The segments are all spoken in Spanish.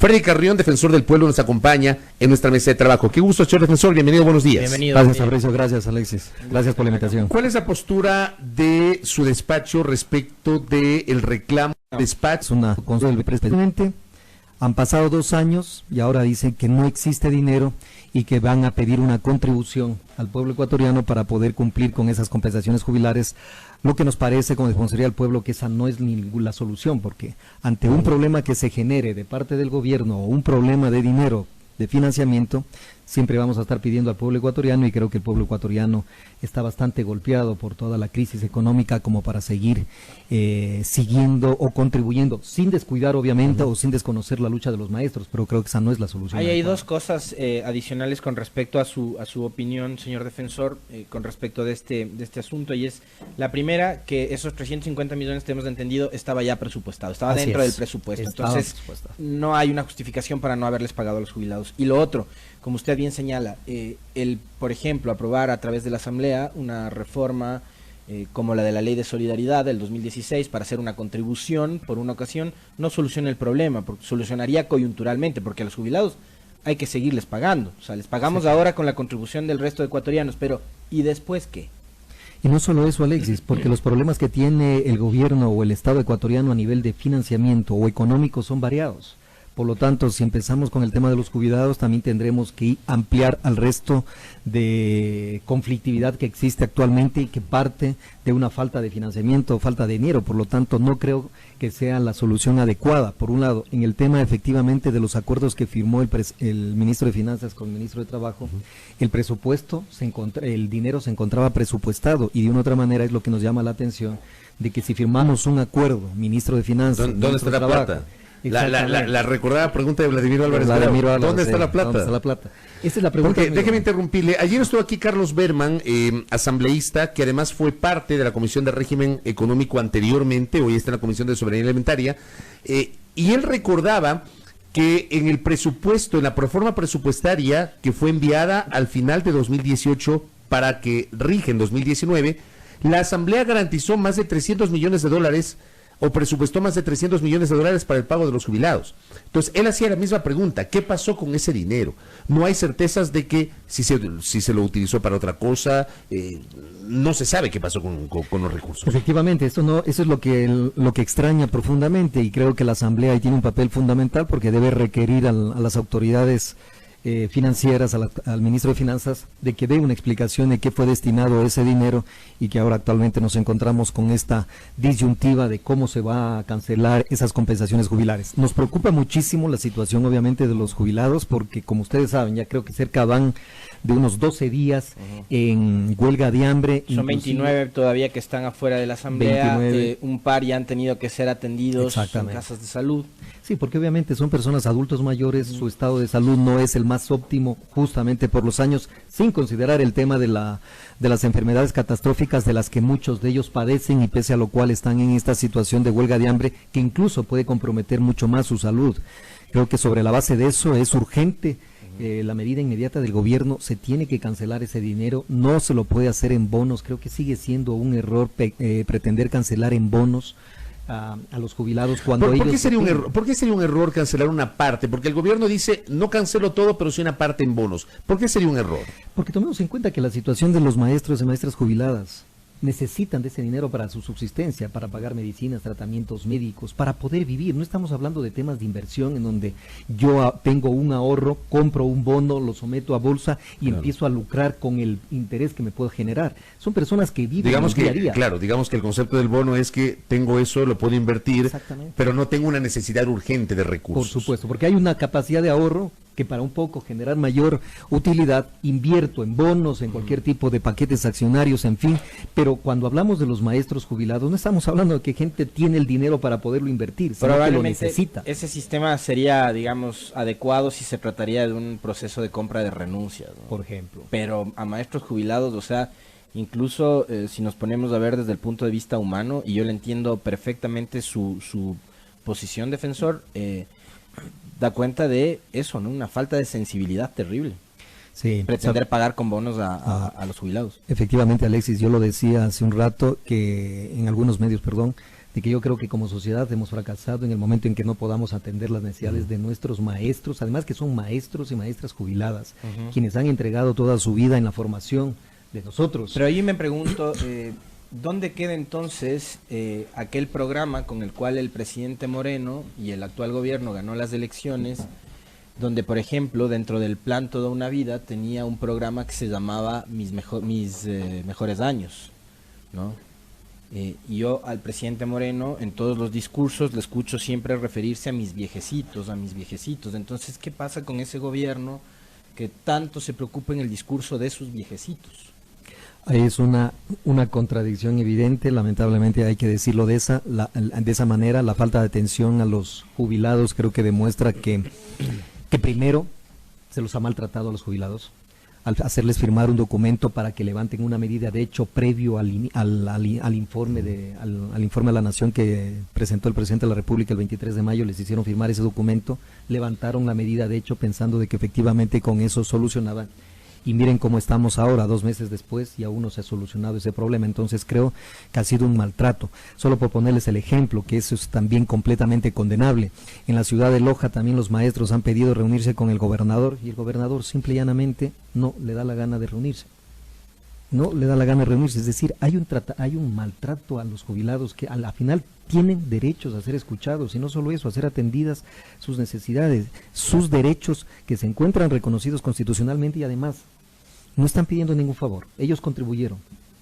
Freddy Carrión, defensor del pueblo, nos acompaña en nuestra mesa de trabajo. Qué gusto, señor defensor, bienvenido, buenos días. Bienvenido. Gracias, Fabricio, gracias, Alexis. Gracias por la invitación. ¿Cuál es la postura de su despacho respecto del reclamo de despacho? Es una consulta del presidente. Han pasado 2 años y ahora dicen que no existe dinero y que van a pedir una contribución al pueblo ecuatoriano para poder cumplir con esas compensaciones jubilares, lo que nos parece como Defensoría del Pueblo que esa no es ninguna solución, porque ante un problema que se genere de parte del gobierno o un problema de dinero, de financiamiento, siempre vamos a estar pidiendo al pueblo ecuatoriano, y creo que el pueblo ecuatoriano está bastante golpeado por toda la crisis económica como para seguir siguiendo o contribuyendo, sin descuidar obviamente o sin desconocer la lucha de los maestros, pero creo que esa no es la solución. Hay 2 cosas adicionales con respecto a su opinión, señor defensor, con respecto de este asunto, y es la primera, que esos 350 millones, tenemos entendido, estaba ya presupuestado, estaba dentro del presupuesto, entonces no hay una justificación para no haberles pagado a los jubilados. Y lo otro, como usted bien señala, por ejemplo, aprobar a través de la Asamblea una reforma como la de la Ley de Solidaridad del 2016 para hacer una contribución por una ocasión, no soluciona el problema, porque solucionaría coyunturalmente, porque a los jubilados hay que seguirles pagando. O sea, les pagamos ahora con la contribución del resto de ecuatorianos, pero ¿y después qué? Y no solo eso, Alexis, porque los problemas que tiene el gobierno o el Estado ecuatoriano a nivel de financiamiento o económico son variados. Por lo tanto, si empezamos con el tema de los jubilados, también tendremos que ampliar al resto de conflictividad que existe actualmente y que parte de una falta de financiamiento o falta de dinero. Por lo tanto, no creo que sea la solución adecuada. Por un lado, en el tema efectivamente de los acuerdos que firmó el ministro de Finanzas con el ministro de Trabajo, el presupuesto, el dinero se encontraba presupuestado, y de una otra manera es lo que nos llama la atención, de que si firmamos un acuerdo, ministro de Finanzas, ¿dónde está la plata? La recordada pregunta de Vladimir Álvarez. ¿Dónde está la plata? ¿Dónde está la plata? Esa es la pregunta. Porque, déjeme interrumpirle. Ayer estuvo aquí Carlos Berman, asambleísta, que además fue parte de la Comisión de Régimen Económico anteriormente, hoy está en la Comisión de Soberanía Alimentaria, y él recordaba que en el presupuesto, en la proforma presupuestaria que fue enviada al final de 2018 para que rige en 2019, la Asamblea garantizó más de 300 millones de dólares o presupuestó más de 300 millones de dólares para el pago de los jubilados. Entonces, él hacía la misma pregunta: ¿qué pasó con ese dinero? No hay certezas de que si se lo utilizó para otra cosa, no se sabe qué pasó con los recursos. Efectivamente, eso es lo que extraña profundamente, y creo que la Asamblea ahí tiene un papel fundamental, porque debe requerir a las autoridades financieras, al ministro de Finanzas, de que dé una explicación de qué fue destinado ese dinero, y que ahora actualmente nos encontramos con esta disyuntiva de cómo se va a cancelar esas compensaciones jubilares. Nos preocupa muchísimo la situación obviamente de los jubilados, porque como ustedes saben, ya creo que cerca van de unos 12 días en huelga de hambre. Son 29 todavía que están afuera de la Asamblea, un par ya han tenido que ser atendidos en casas de salud. Sí, porque obviamente son personas adultos mayores, su estado de salud no es el más óptimo, justamente por los años, sin considerar el tema de las enfermedades catastróficas de las que muchos de ellos padecen, y pese a lo cual están en esta situación de huelga de hambre que incluso puede comprometer mucho más su salud. Creo que sobre la base de eso es urgente la medida inmediata del gobierno. Se tiene que cancelar ese dinero, no se lo puede hacer en bonos. Creo que sigue siendo un error pretender cancelar en bonos a los jubilados cuando ¿Por qué sería un error? ¿Por qué sería un error cancelar una parte? Porque el gobierno dice no cancelo todo, pero sí una parte en bonos. ¿Por qué sería un error? Porque tomemos en cuenta que la situación de los maestros y maestras jubiladas necesitan de ese dinero para su subsistencia, para pagar medicinas, tratamientos médicos, para poder vivir. No estamos hablando de temas de inversión en donde yo tengo un ahorro, compro un bono, lo someto a bolsa y empiezo a lucrar con el interés que me puedo generar. Son personas que viven día a día. Claro, digamos que el concepto del bono es que tengo eso, lo puedo invertir, pero no tengo una necesidad urgente de recursos. Por supuesto, porque hay una capacidad de ahorro que para un poco generar mayor utilidad invierto en bonos, en cualquier tipo de paquetes accionarios, en fin. Pero cuando hablamos de los maestros jubilados, no estamos hablando de que gente tiene el dinero para poderlo invertir, sino que lo necesita. Ese sistema sería, digamos, adecuado si se trataría de un proceso de compra de renuncias, ¿no? Por ejemplo. Pero a maestros jubilados, o sea, incluso si nos ponemos a ver desde el punto de vista humano, y yo le entiendo perfectamente su posición, defensor, da cuenta de eso, ¿no? Una falta de sensibilidad terrible. Sí, pretender pagar con bonos a los jubilados. Efectivamente, Alexis, yo lo decía hace un rato, que en algunos medios, de que yo creo que como sociedad hemos fracasado en el momento en que no podamos atender las necesidades de nuestros maestros, además que son maestros y maestras jubiladas, quienes han entregado toda su vida en la formación de nosotros. Pero ahí me pregunto, ¿dónde queda entonces aquel programa con el cual el presidente Moreno y el actual gobierno ganó las elecciones, donde, por ejemplo, dentro del plan Toda una Vida tenía un programa que se llamaba Mis Mejores Años, ¿no? Y yo al presidente Moreno en todos los discursos le escucho siempre referirse a mis viejecitos, Entonces, ¿qué pasa con ese gobierno que tanto se preocupa en el discurso de sus viejecitos? Es una contradicción evidente, lamentablemente hay que decirlo de esa manera. La falta de atención a los jubilados creo que demuestra que primero se los ha maltratado a los jubilados, al hacerles firmar un documento para que levanten una medida de hecho previo al informe de la Nación que presentó el presidente de la República el 23 de mayo, les hicieron firmar ese documento, levantaron la medida de hecho pensando de que efectivamente con eso solucionaban. Y miren cómo estamos ahora, 2 meses después, y aún no se ha solucionado ese problema. Entonces creo que ha sido un maltrato. Solo por ponerles el ejemplo, que eso es también completamente condenable. En la ciudad de Loja también los maestros han pedido reunirse con el gobernador, y el gobernador simple y llanamente no le da la gana de reunirse. No le da la gana de reunirse. Es decir, hay un maltrato a los jubilados que a la final tienen derechos a ser escuchados, y no solo eso, a ser atendidas sus necesidades, sus derechos que se encuentran reconocidos constitucionalmente, y además no están pidiendo ningún favor. Ellos contribuyeron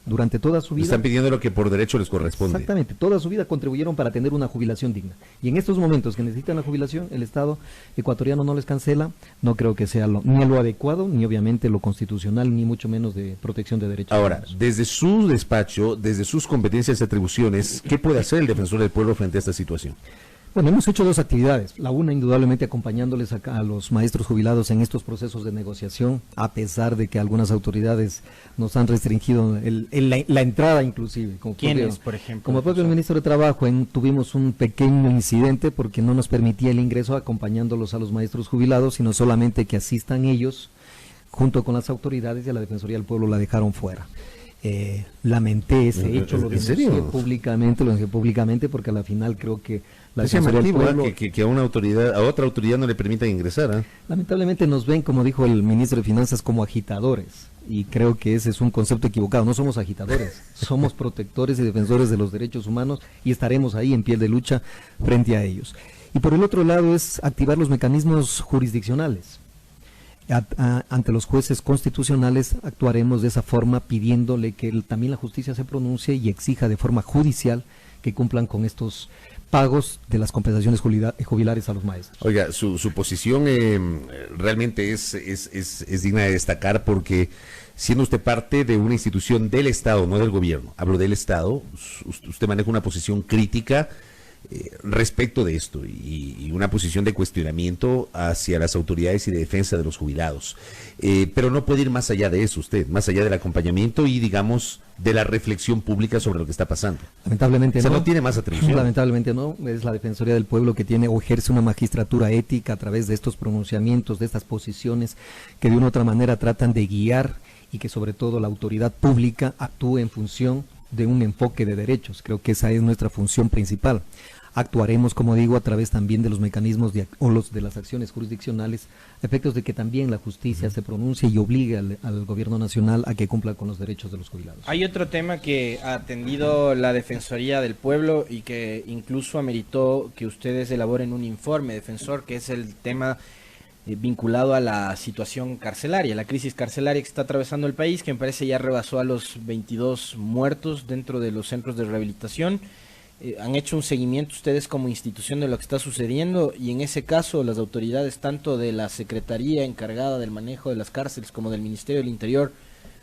durante toda su vida. Están pidiendo lo que por derecho les corresponde. Exactamente, toda su vida contribuyeron para tener una jubilación digna. Y en estos momentos que necesitan la jubilación, el Estado ecuatoriano no les cancela. No creo que sea ni lo adecuado, ni obviamente lo constitucional, ni mucho menos de protección de derechos Ahora, humanos. desde su despacho, desde sus competencias y atribuciones, ¿qué puede hacer el defensor del pueblo frente a esta situación? Bueno, hemos hecho 2 actividades. La una, indudablemente, acompañándoles a los maestros jubilados en estos procesos de negociación, a pesar de que algunas autoridades nos han restringido la entrada, inclusive. ¿Quiénes, por ejemplo? Como propio ministro de Trabajo, tuvimos un pequeño incidente porque no nos permitía el ingreso acompañándolos a los maestros jubilados, sino solamente que asistan ellos, junto con las autoridades, y a la Defensoría del Pueblo la dejaron fuera. Lamenté ese hecho, lo denuncié públicamente, porque a la final creo que la Defensoría del Pueblo, que a otra autoridad no le permitan ingresar. Lamentablemente nos ven, como dijo el ministro de Finanzas, como agitadores, y creo que ese es un concepto equivocado. No somos agitadores, somos protectores y defensores de los derechos humanos, y estaremos ahí en pie de lucha frente a ellos. Y por el otro lado es activar los mecanismos jurisdiccionales. Ante los jueces constitucionales actuaremos de esa forma, pidiéndole que también la justicia se pronuncie y exija de forma judicial que cumplan con estos pagos de las compensaciones jubilares a los maestros. Oiga, su posición realmente es digna de destacar, porque siendo usted parte de una institución del Estado, no del gobierno, hablo del Estado, usted maneja una posición crítica respecto de esto, y una posición de cuestionamiento hacia las autoridades y de defensa de los jubilados, pero no puede ir más allá de eso usted, más allá del acompañamiento y, digamos, de la reflexión pública sobre lo que está pasando. Lamentablemente o sea, no tiene más atribución. Lamentablemente no, es la Defensoría del Pueblo que tiene o ejerce una magistratura ética a través de estos pronunciamientos, de estas posiciones que de una u otra manera tratan de guiar, y que sobre todo la autoridad pública actúe en función de un enfoque de derechos. Creo que esa es nuestra función principal. Actuaremos, como digo, a través también de los mecanismos de las acciones jurisdiccionales, a efectos de que también la justicia se pronuncie y obligue al gobierno nacional a que cumpla con los derechos de los jubilados. Hay otro tema que ha atendido la Defensoría del Pueblo y que incluso ameritó que ustedes elaboren un informe, defensor, que es el tema vinculado a la situación carcelaria, la crisis carcelaria que está atravesando el país, que me parece ya rebasó a los 22 muertos dentro de los centros de rehabilitación. Han hecho un seguimiento ustedes como institución de lo que está sucediendo, y en ese caso las autoridades tanto de la Secretaría encargada del manejo de las cárceles como del Ministerio del Interior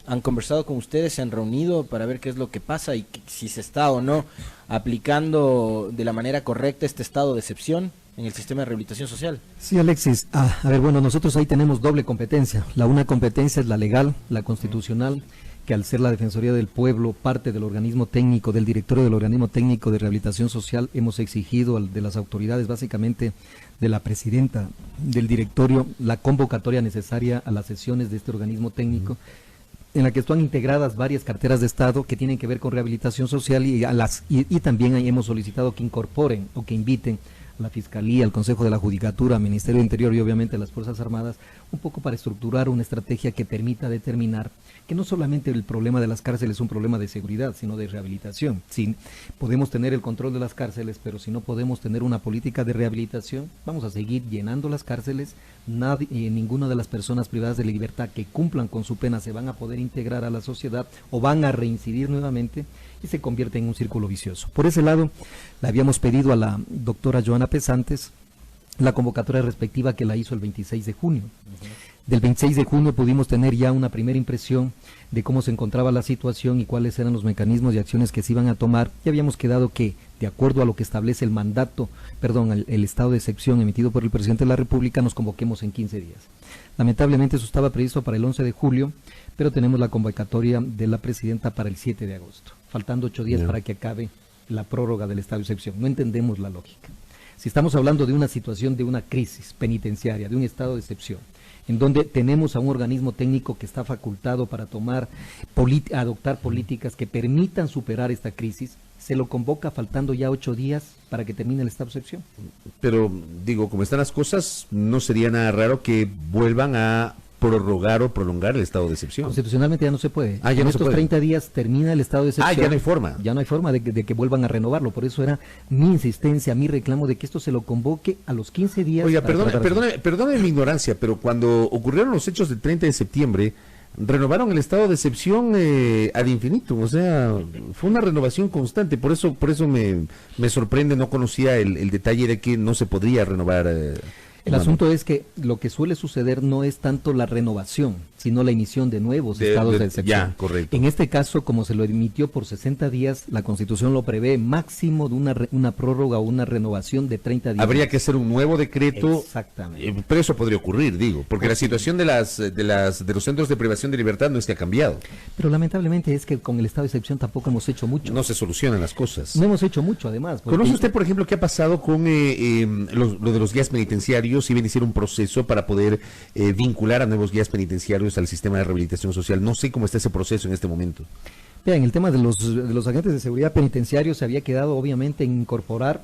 han conversado con ustedes, se han reunido para ver qué es lo que pasa y si se está o no aplicando de la manera correcta este estado de excepción en el sistema de rehabilitación social. Sí, Alexis. A ver, bueno, nosotros ahí tenemos doble competencia. La una competencia es la legal, la constitucional, que al ser la Defensoría del Pueblo parte del organismo técnico, del directorio del organismo técnico de rehabilitación social, hemos exigido de las autoridades, básicamente de la presidenta del directorio, la convocatoria necesaria a las sesiones de este organismo técnico, en la que están integradas varias carteras de Estado que tienen que ver con rehabilitación social y también ahí hemos solicitado que incorporen o que inviten a la Fiscalía, al Consejo de la Judicatura, al Ministerio del Interior y obviamente a las Fuerzas Armadas, un poco para estructurar una estrategia que permita determinar que no solamente el problema de las cárceles es un problema de seguridad, sino de rehabilitación. Si podemos tener el control de las cárceles, pero si no podemos tener una política de rehabilitación, vamos a seguir llenando las cárceles, ninguna de las personas privadas de la libertad que cumplan con su pena se van a poder integrar a la sociedad o van a reincidir nuevamente y se convierte en un círculo vicioso. Por ese lado, le habíamos pedido a la doctora Joana Pesantes la convocatoria respectiva que la hizo el 26 de junio. Del 26 de junio pudimos tener ya una primera impresión de cómo se encontraba la situación y cuáles eran los mecanismos y acciones que se iban a tomar, y habíamos quedado que, de acuerdo a lo que establece el estado de excepción emitido por el presidente de la República, nos convoquemos en 15 días. Lamentablemente eso estaba previsto para el 11 de julio, pero tenemos la convocatoria de la presidenta para el 7 de agosto, faltando 8 días para que acabe la prórroga del estado de excepción. No entendemos la lógica. Si estamos hablando de una situación de una crisis penitenciaria, de un estado de excepción, en donde tenemos a un organismo técnico que está facultado para adoptar políticas que permitan superar esta crisis, se lo convoca faltando ya 8 días para que termine el estado de excepción. Pero, digo, como están las cosas, no sería nada raro que vuelvan a prorrogar o prolongar el estado de excepción. Constitucionalmente ya no se puede. Ya no se puede. 30 días termina el estado de excepción. Ya no hay forma. Ya no hay forma de que vuelvan a renovarlo. Por eso era mi insistencia, mi reclamo de que esto se lo convoque a los 15 días. Oiga, perdone mi ignorancia, pero cuando ocurrieron los hechos del 30 de septiembre, renovaron el estado de excepción ad infinitum, o sea, fue una renovación constante. Por eso me sorprende, no conocía el detalle de que no se podría renovar. El asunto es que lo que suele suceder no es tanto la renovación, sino la emisión de nuevos estados de excepción. Ya, correcto. En este caso, como se lo emitió por 60 días, la Constitución lo prevé máximo de una prórroga o una renovación de 30 días. Habría que hacer un nuevo decreto. Exactamente. Pero eso podría ocurrir, digo, porque la situación de los centros de privación de libertad no es que ha cambiado. Pero lamentablemente es que con el estado de excepción tampoco hemos hecho mucho. No se solucionan las cosas. No hemos hecho mucho, además. ¿Conoce usted, por ejemplo, qué ha pasado con lo de los guías penitenciarios? Si bien hicieron un proceso para poder vincular a nuevos guías penitenciarios al sistema de rehabilitación social. No sé cómo está ese proceso en este momento. En el tema de los agentes de seguridad penitenciaria se había quedado obviamente en incorporar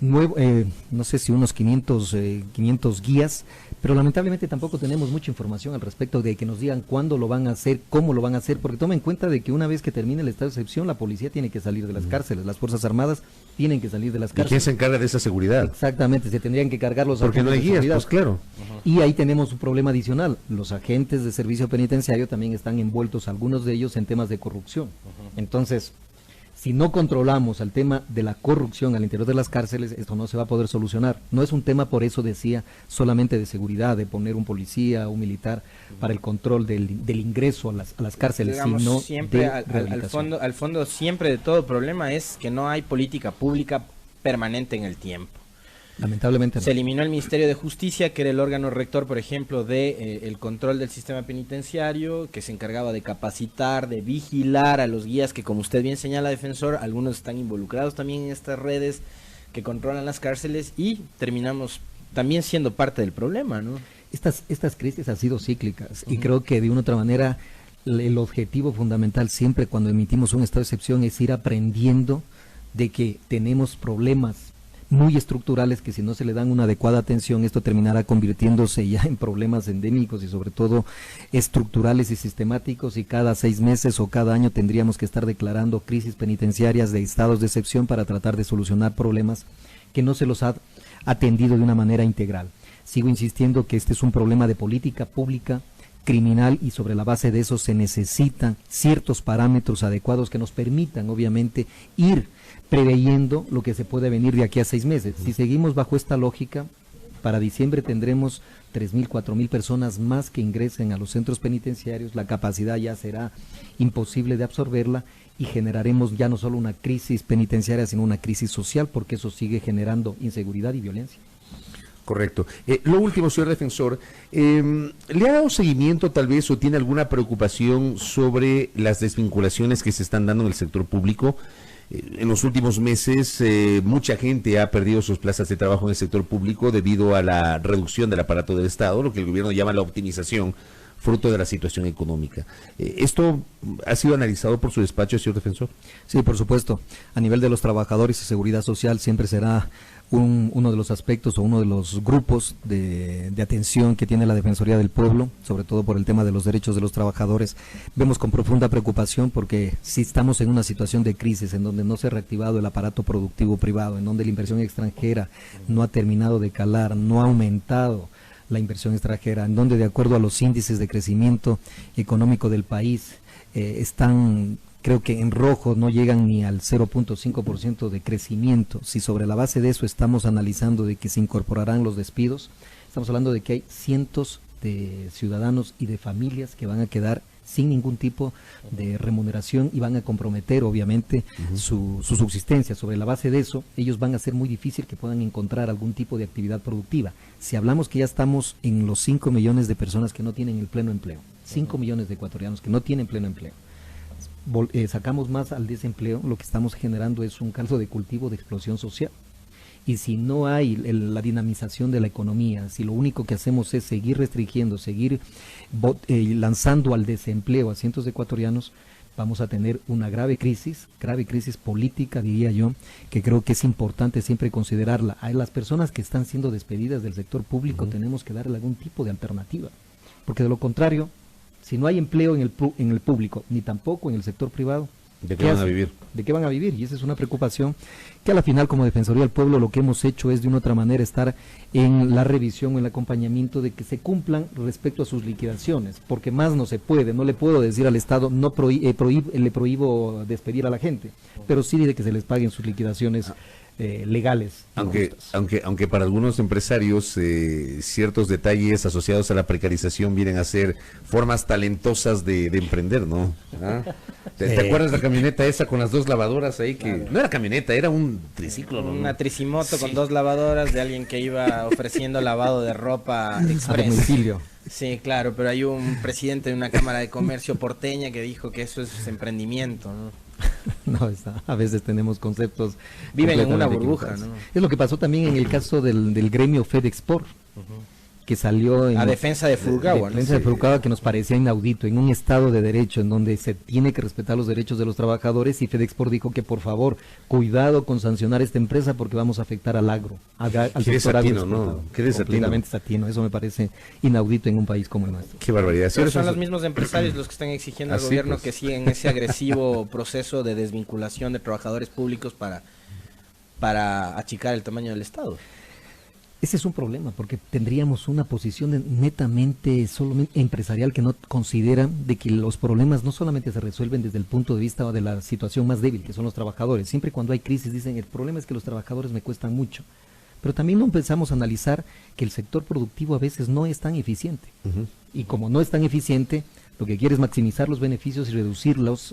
no sé si unos 500 guías, pero lamentablemente tampoco tenemos mucha información al respecto de que nos digan cuándo lo van a hacer, cómo lo van a hacer, porque toma en cuenta de que una vez que termine el estado de excepción, la policía tiene que salir de las cárceles, las Fuerzas Armadas tienen que salir de las cárceles. ¿Y quién se encarga de esa seguridad? Exactamente, se tendrían que cargar los porque no hay guías, pues claro. Y ahí tenemos un problema adicional, los agentes de servicio penitenciario también están envueltos, algunos de ellos, en temas de corrupción. Entonces, si no controlamos el tema de la corrupción al interior de las cárceles, esto no se va a poder solucionar. No es un tema, por eso decía, solamente de seguridad, de poner un policía o un militar para el control del ingreso a las cárceles, digamos, sino siempre de rehabilitación. al fondo siempre de todo problema es que no hay política pública permanente en el tiempo. Lamentablemente no. Se eliminó el Ministerio de Justicia, que era el órgano rector, por ejemplo, de el control del sistema penitenciario, que se encargaba de capacitar, de vigilar a los guías que, como usted bien señala, defensor, algunos están involucrados también en estas redes que controlan las cárceles, y terminamos también siendo parte del problema, ¿no? Estas crisis han sido cíclicas y creo que de una u otra manera el objetivo fundamental siempre cuando emitimos un estado de excepción es ir aprendiendo de que tenemos problemas muy estructurales que si no se le dan una adecuada atención, esto terminará convirtiéndose ya en problemas endémicos y sobre todo estructurales y sistemáticos, y cada 6 meses o cada año tendríamos que estar declarando crisis penitenciarias de estados de excepción para tratar de solucionar problemas que no se los ha atendido de una manera integral. Sigo insistiendo que este es un problema de política pública criminal y sobre la base de eso se necesitan ciertos parámetros adecuados que nos permitan obviamente ir preveyendo lo que se puede venir de aquí a 6 meses. Si seguimos bajo esta lógica, para diciembre tendremos 3.000, 4.000 personas más que ingresen a los centros penitenciarios, la capacidad ya será imposible de absorberla y generaremos ya no solo una crisis penitenciaria, sino una crisis social, porque eso sigue generando inseguridad y violencia. Correcto. Lo último, señor defensor, ¿le ha dado seguimiento tal vez o tiene alguna preocupación sobre las desvinculaciones que se están dando en el sector público? En los últimos meses mucha gente ha perdido sus plazas de trabajo en el sector público debido a la reducción del aparato del Estado, lo que el gobierno llama la optimización fruto de la situación económica. ¿Esto ha sido analizado por su despacho, señor defensor? Sí, por supuesto. A nivel de los trabajadores y seguridad social siempre será uno de los aspectos o uno de los grupos de atención que tiene la Defensoría del Pueblo, sobre todo por el tema de los derechos de los trabajadores. Vemos con profunda preocupación porque si estamos en una situación de crisis en donde no se ha reactivado el aparato productivo privado, en donde la inversión extranjera no ha terminado de calar, no ha aumentado la inversión extranjera, en donde de acuerdo a los índices de crecimiento económico del país están, creo que en rojo, no llegan ni al 0.5% de crecimiento. Si sobre la base de eso estamos analizando de que se incorporarán los despidos, estamos hablando de que hay cientos de ciudadanos y de familias que van a quedar sin ningún tipo de remuneración y van a comprometer obviamente su subsistencia. Sobre la base de eso, ellos van a hacer muy difícil que puedan encontrar algún tipo de actividad productiva. Si hablamos que ya estamos en los 5 millones de personas que no tienen el pleno empleo, 5 millones de ecuatorianos que no tienen pleno empleo, sacamos más al desempleo, lo que estamos generando es un caldo de cultivo de explosión social. Y si no hay la dinamización de la economía, si lo único que hacemos es seguir restringiendo, seguir lanzando al desempleo a cientos de ecuatorianos, vamos a tener una grave crisis política, diría yo, que creo que es importante siempre considerarla. A las personas que están siendo despedidas del sector público tenemos que darle algún tipo de alternativa, porque de lo contrario, si no hay empleo en el público, ni tampoco en el sector privado, ¿de qué van a vivir? ¿De qué van a vivir? Y esa es una preocupación que a la final como Defensoría del Pueblo lo que hemos hecho es de una otra manera estar en la revisión, en el acompañamiento de que se cumplan respecto a sus liquidaciones, porque más no se puede, no le puedo decir al Estado, no le prohíbo despedir a la gente, pero sí de que se les paguen sus liquidaciones legales. Aunque para algunos empresarios ciertos detalles asociados a la precarización vienen a ser formas talentosas de emprender, ¿no? ¿Ah? ¿Te acuerdas la camioneta esa con las 2 lavadoras ahí? Que no era camioneta, era un triciclo, ¿no? Una tricimoto con 2 lavadoras de alguien que iba ofreciendo lavado de ropa express. A domicilio. Sí, claro, pero hay un presidente de una cámara de comercio porteña que dijo que eso es emprendimiento, ¿no? No, a veces tenemos conceptos. Viven en una burbuja, ¿no? Es lo que pasó también en el caso del gremio FedExport, que salió en a defensa de Furukawa, ¿no? Defensa de Furukawa, que nos parecía inaudito, en un estado de derecho en donde se tiene que respetar los derechos de los trabajadores, y FedExport dijo que por favor, cuidado con sancionar esta empresa porque vamos a afectar al agro, al sector agroexportador. Completamente satino, eso me parece inaudito en un país como el nuestro. Qué barbaridad. Pero son los mismos empresarios los que están exigiendo al gobierno que sigan ese agresivo proceso de desvinculación de trabajadores públicos para achicar el tamaño del Estado. Ese es un problema, porque tendríamos una posición netamente solamente empresarial que no considera de que los problemas no solamente se resuelven desde el punto de vista de la situación más débil, que son los trabajadores. Siempre cuando hay crisis dicen, el problema es que los trabajadores me cuestan mucho. Pero también no empezamos a analizar que el sector productivo a veces no es tan eficiente. Y como no es tan eficiente, lo que quiere es maximizar los beneficios y reducir los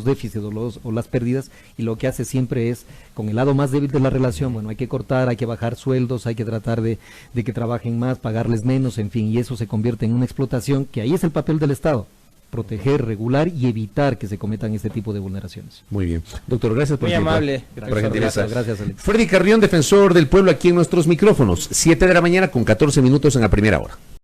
déficits o las pérdidas, y lo que hace siempre es, con el lado más débil de la relación, bueno, hay que cortar, hay que bajar sueldos, hay que tratar de que trabajen más, pagarles menos, en fin, y eso se convierte en una explotación, que ahí es el papel del Estado, proteger, regular y evitar que se cometan este tipo de vulneraciones. Muy bien. Doctor, gracias por muy amable. Gracias, Alex. Freddy Carrión, defensor del pueblo, aquí en nuestros micrófonos, 7 de la mañana con 14 minutos en la primera hora.